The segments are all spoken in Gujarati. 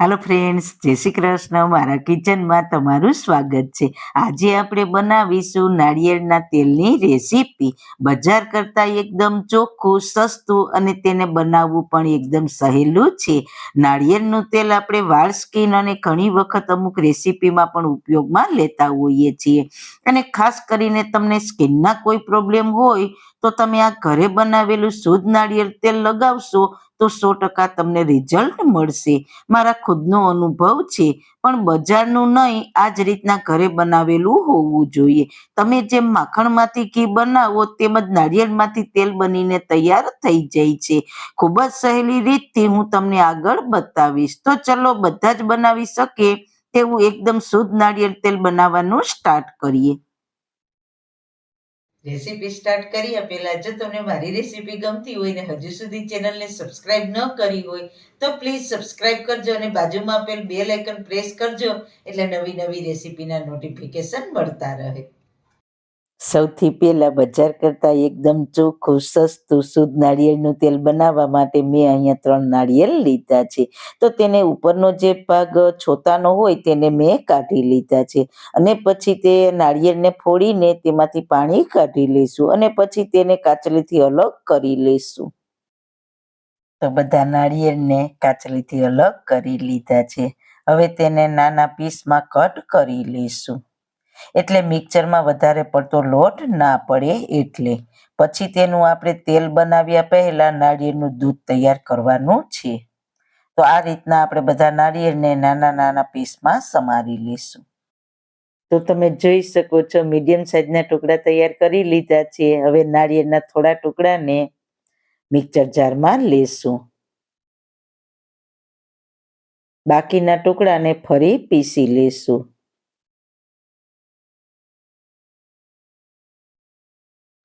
हेलो फ्रेंड्स, जय श्री कृष्ण। मारा किचन में तमारू स्वागत है। आज આપણે બનાવીશું નાળિયેરના તેલની રેસીપી। બજાર કરતાં એકદમ ચોખ્ખું, સસ્તું અને તેને બનાવવું પણ એકદમ સહેલું છે। નાળિયેરનું તેલ આપણે વાળ, સ્કિન અને ઘણી વખત અમુક રેસીપીમાં પણ ઉપયોગમાં લેતા હોઈએ છીએ। અને ખાસ કરીને તમને સ્કિનના કોઈ પ્રોબ્લેમ હોય તો તમે આ ઘરે બનાવેલું શુદ્ધ નાળિયેર તેલ લગાવશો તો 100% તમને રિઝલ્ટ મળશે। મારા ખુદનો અનુભવ છે, પણ બજારનું નહીં, આ જ રીતના ઘરે બનાવેલું હોવું જોઈએ। તમે જેમ માખણમાંથી ઘી બનાવો તેમ જ નાળિયેરમાંથી તેલ બનીને તૈયાર થઈ જાય છે। ખૂબ જ સહેલી રીતથી હું તમને આગળ બતાવીશ। તો ચલો બધા જ બનાવી શકે તેવું એકદમ શુદ્ધ નાળિયેર તેલ બનાવવાનું સ્ટાર્ટ કરીએ। રેસીપી સ્ટાર્ટ કર્યા પહેલા જો તમને મારી રેસીપી ગમતી હોય ને હજુ સુધી ચેનલને સબસ્ક્રાઇબ ન કરી હોય તો પ્લીઝ સબસ્ક્રાઇબ કરજો અને બાજુમાં આપેલ બેલ આઇકન પ્રેસ કરજો એટલે નવી નવી રેસીપીના નોટિફિકેશન મળતા રહે। સૌથી પહેલા બજાર કરતાં એકદમ ચોખ્ખું, સસ્તું, શુદ્ધ નાળિયેરનું તેલ બનાવવા માટે મેં અહીંયા 3 નાળિયેર લીધા છે। તો તેને ઉપરનો જે ભાગ છોતાનો હોય તેને મેં કાઢી લીધા છે અને પછી તે નાળિયેરને ફોડીને તેમાંથી પાણી કાઢી લઈશું અને પછી તેને કાચલીથી અલગ કરી લઈશું। તો બધા નાળિયેરને કાચલીથી અલગ કરી લીધા છે। હવે તેને નાના પીસમાં કટ કરી લઈશું, એટલે મિક્સરમાં વધારે પડતો લોટ ના પડે એટલે। પછી તેનું આપણે તેલ બનાવ્યા પહેલા નાળિયેરનું દૂધ તૈયાર કરવાનું છે। તો આ રીતના આપણે બધા નાળિયેરને નાના નાના પીસમાં સમારી લઈશું। તો તમે જોઈ શકો છો મીડિયમ સાઈઝના ટુકડા તૈયાર કરી લીધા છે। હવે નાળિયેરના થોડા ટુકડાને મિક્સર જારમાં લેશું, બાકીના ટુકડાને ફરી પીસી લેશું।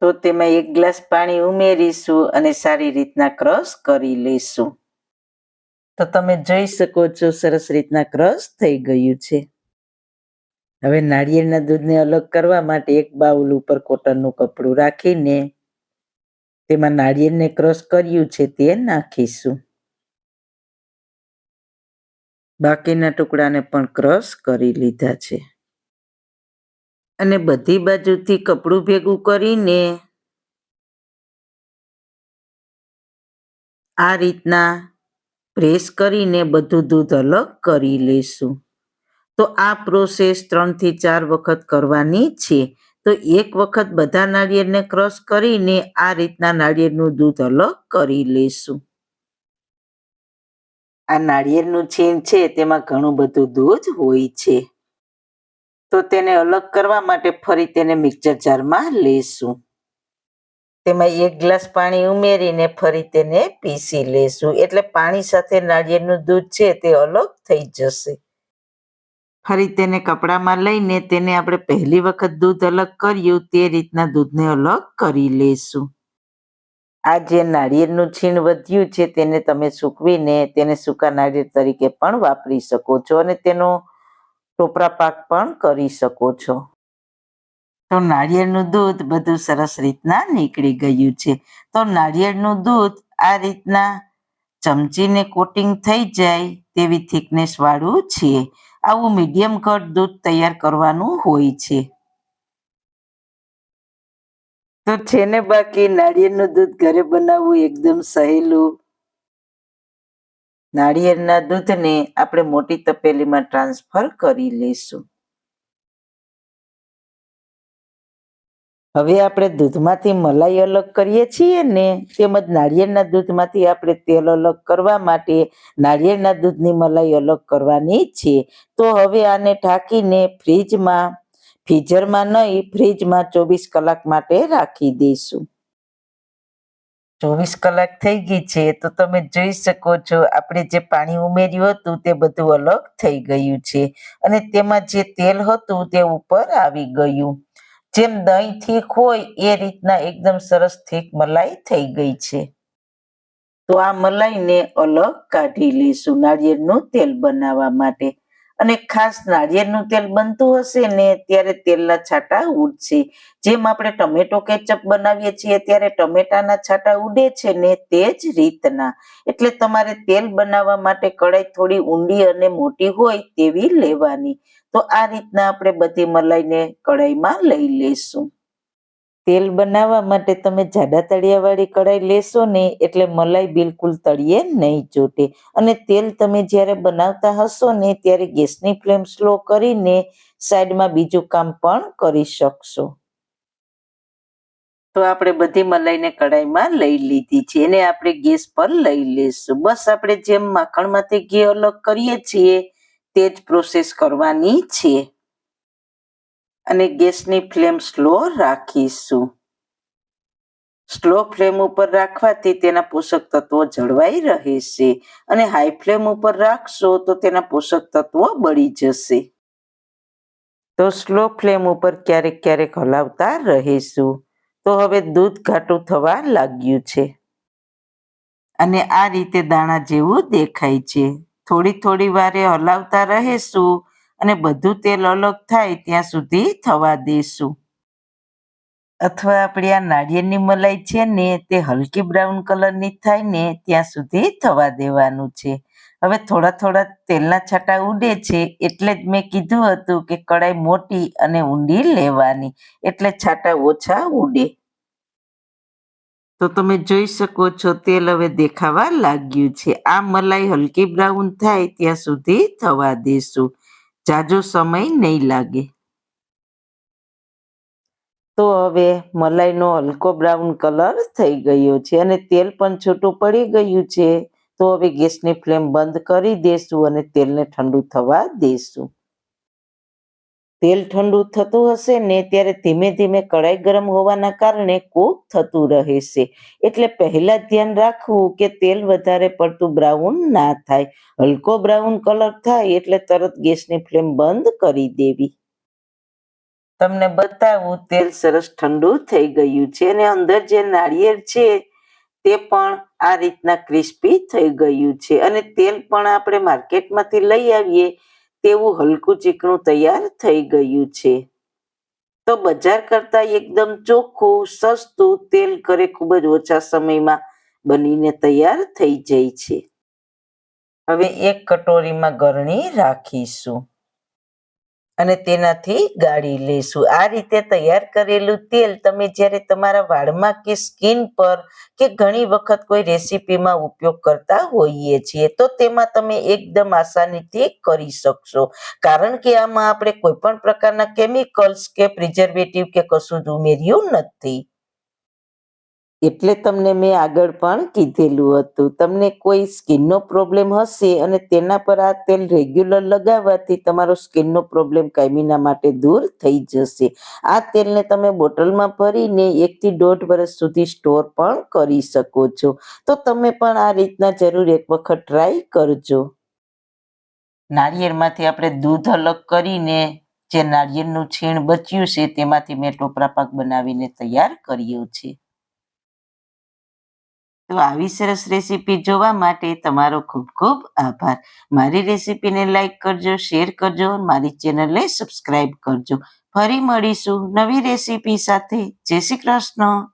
તો તેમાં 1 ગ્લાસ પાણી ઉમેરીશું અને સારી રીતના ક્રશ કરી લઈશું। તો તમે જોઈ શકો છો સરસ રીતના ક્રશ થઈ ગયું છે। હવે નાળિયેરના દૂધને અલગ કરવા માટે એક બાઉલ ઉપર કોટનનું કપડું રાખીને તેમાં નાળિયેરને ક્રશ કર્યું છે તે નાખીશું। બાકીના ટુકડાને પણ ક્રશ કરી લીધા છે અને બધી બાજુથી કપડું ભેગું કરીને આ રીતના પ્રેસ કરીને બધું દૂધ અલગ કરી લઈશું। તો આ પ્રોસેસ 3 થી 4 વખત કરવાની છે। તો એક વખત બધા નાળિયેરને ક્રશ કરીને આ રીતના નાળિયેરનું દૂધ અલગ કરી લઈશું। આ નાળિયેરનું છીણ છે તેમાં ઘણું બધું દૂધ હોય છે, તો તેને અલગ કરવા માટે ફરી તેને મિક્સર જારમાં લેશું। તેમાં 1 ગ્લાસ પાણી ઉમેરીને ફરી તેને પીસી લેશું, એટલે પાણી સાથે નાળિયેરનું દૂધ છે તે અલગ થઈ જશે। ફરી તેને કપડામાં લઈને તેને આપણે પહેલી વખત દૂધ અલગ કર્યું તે રીતના દૂધને અલગ કરી લેશું। આ જે નાળિયેરનું છીણ વધ્યું છે તેને તમે સૂકવીને તેને સૂકા નાળિયેર તરીકે પણ વાપરી શકો છો અને તેનો ટોપરા પાક પણ કરી શકો છો। તો નાળિયેરનું દૂધ બધું સરસ રીતના નીકળી ગયું છે। તો નાળિયેરનું દૂધ આ રીતના ચમચીને કોટિંગ થઈ જાય તેવી થિકનેસ વાળું છે। આવું મીડિયમ ઘટ દૂધ તૈયાર કરવાનું હોય છે। તો છે ને બાકી નાળિયેરનું દૂધ ઘરે બનાવવું એકદમ સહેલું। નાળિયેરના દૂધને આપણે મોટી તપેલીમાં ટ્રાન્સફર કરી લઈશું। હવે આપણે દૂધમાંથી મલાઈ અલગ કરીએ છીએ ને તેમજ નાળિયેરના દૂધમાંથી આપણે તેલ અલગ કરવા માટે નાળિયેરના દૂધની મલાઈ અલગ કરવાની છે। તો હવે આને ઢાંકીને ફ્રીઝરમાં નહીં, ફ્રીજમાં 24 કલાક માટે રાખી દઈશું। 24 કલાક થઈ ગઈ છે તો તમે જોઈ શકો છો આપણે જે પાણી ઉમેર્યું હતું તે બધું અલગ થઈ ગયું છે અને તેમાં જે તેલ હતું તે ઉપર આવી ગયું। જેમ દહીં થીક હોય એ રીતના એકદમ સરસ થીક મલાઈ થઈ ગઈ છે। તો આ મલાઈને અલગ કાઢી લઈશું નાળિયેરનું તેલ બનાવવા માટે અને ખાસ નાળિયેરનું તેલ બનતું હશે ને ત્યારે તેલના છાંટા ઉડશે. જેમ આપણે ટમેટો કેચઅપ બનાવીએ છીએ ત્યારે ટમેટાના છાંટા ઉડે છે ને તે જ રીતના. એટલે તમારે તેલ બનાવવા માટે કઢાઈ થોડી ઊંડી અને મોટી હોય તેવી લેવાની. તો આ રીતના આપણે બધી મલાઈને કઢાઈમાં લઈ લેશું. તેલ બનાવવા માટે તમે જાડા તળિયાવાળી કઢાઈ લેશો ને એટલે મલાઈ બિલકુલ તળિયે નહીં ચોટે. અને તેલ તમે જ્યારે બનાવતા હશો ને ત્યારે ગેસની ફ્લેમ સ્લો કરીને સાઈડમાં બીજું કામ પણ કરી શકશો. તો આપણે બધી મલાઈને કઢાઈમાં લઈ લીધી છે એને આપણે ગેસ પર લઈ લઈશું. બસ આપણે જેમ માખણમાંથી ઘી અલગ કરીએ છીએ તે જ પ્રોસેસ કરવાની છે. અને ગેસની ફ્લેમ સ્લો રાખીશું. સ્લો ફ્લેમ ઉપર રાખવાથી તેના પોષક તત્વો જળવાઈ રહેશે અને હાઈ ફ્લેમ ઉપર રાખશો તો તેના પોષક તત્વો બળી જશે. તો સ્લો ફ્લેમ ઉપર ક્યારેક ક્યારેક હલાવતા રહીશું. તો હવે દૂધ ઘાટું થવા લાગ્યું છે અને આ રીતે દાણા જેવું દેખાય છે. થોડી થોડી વારે હલાવતા રહીશું અને બધું તેલ અલગ થાય ત્યાં સુધી થવા દઈશું. અથવા આપણી આ નાળિયેરની મલાઈ છે ને તે હલકી બ્રાઉન કલરની થાય ને ત્યાં સુધી થવા દેવાનું છે. હવે થોડા થોડા તેલના છાંટા ઉડે છે એટલે જ મેં કીધું હતું કે કઢાઈ મોટી અને ઊંડી લેવાની એટલે છાંટા ઓછા ઉડે. તો તમે જોઈ શકો છો તેલ હવે દેખાવા લાગ્યું છે. આ મલાઈ હલકી બ્રાઉન થાય ત્યાં સુધી થવા દેશું. જાજો સમય નહીં લાગે. તો હવે મલાઈનો હલકો બ્રાઉન કલર થઈ ગયો છે અને તેલ પણ છૂટું પડી ગયું છે. તો હવે ગેસની ફ્લેમ બંધ કરી દેશું અને તેલને ઠંડુ થવા દેશું. તેલ ઠંડુ થતું હશે ને ત્યારે ધીમે ધીમે કઢાઈ ગરમ હોવાના કારણે કૂક થતું રહેશે. એટલે પહેલા ધ્યાન રાખવું કે તેલ વધારે પડતું બ્રાઉન ના થાય. હલકો બ્રાઉન કલર થાય એટલે તરત ગેસની ફ્લેમ બંધ કરી દેવી. તમને બતાવું તેલ સરસ ઠંડુ થઈ ગયું છે અને અંદર જે નાળિયેર છે તે પણ આ રીતના ક્રિસ્પી થઈ ગયું છે અને તેલ પણ આપણે માર્કેટમાંથી લઈ આવીએ તેવું હલકું ચીકણું તૈયાર થઈ ગયું છે. તો બજાર કરતાં એકદમ ચોખ્ખું સસ્તું તેલ ઘરે ખૂબ જ ઓછા સમયમાં બનીને તૈયાર થઈ જાય છે. હવે એક કટોરીમાં ગરણી રાખીશું અને તેનાથી ગાળી લઈશું. આ રીતે તૈયાર કરેલું તેલ તમે જ્યારે તમારા વાળમાં કે સ્કિન પર કે ઘણી વખત કોઈ રેસીપીમાં ઉપયોગ કરતા હોઈએ છીએ તો તેમાં તમે એકદમ આસાનીથી કરી શકશો. કારણ કે આમાં આપણે કોઈ પણ પ્રકારના કેમિકલ્સ કે પ્રિઝર્વેટિવ કે કશું જ ઉમેર્યું નથી. એટલે તમને મેં આગળ પણ કીધેલું હતું. તમને કોઈ સ્કિનનો પ્રોબ્લેમ હશે અને તેના પર આ તેલ રેગ્યુલર લગાવવાથી તમારો સ્કિનનો પ્રોબ્લેમ કાયમીના માટે દૂર થઈ જશે. આ તેલને તમે બોટલમાં ભરીને 1 થી 1.5 વર્ષ સુધી સ્ટોર પણ કરી શકો છો. તો તમે પણ આ રીતના જરૂર એક વખત ટ્રાય કરજો. નાળિયેરમાંથી આપણે દૂધ અલગ કરીને જે નાળિયેરનું છીણ બચ્યું છે તેમાંથી મેં ટોપરા પાક બનાવીને તૈયાર કર્યો છે. તો આવી સરસ રેસીપી જોવા માટે તમારો ખૂબ ખૂબ આભાર. મારી રેસીપીને લાઈક કરજો, શેર કરજો, મારી ચેનલને સબસ્ક્રાઈબ કરજો. ફરી મળીશું નવી રેસીપી સાથે. જય શ્રી કૃષ્ણ.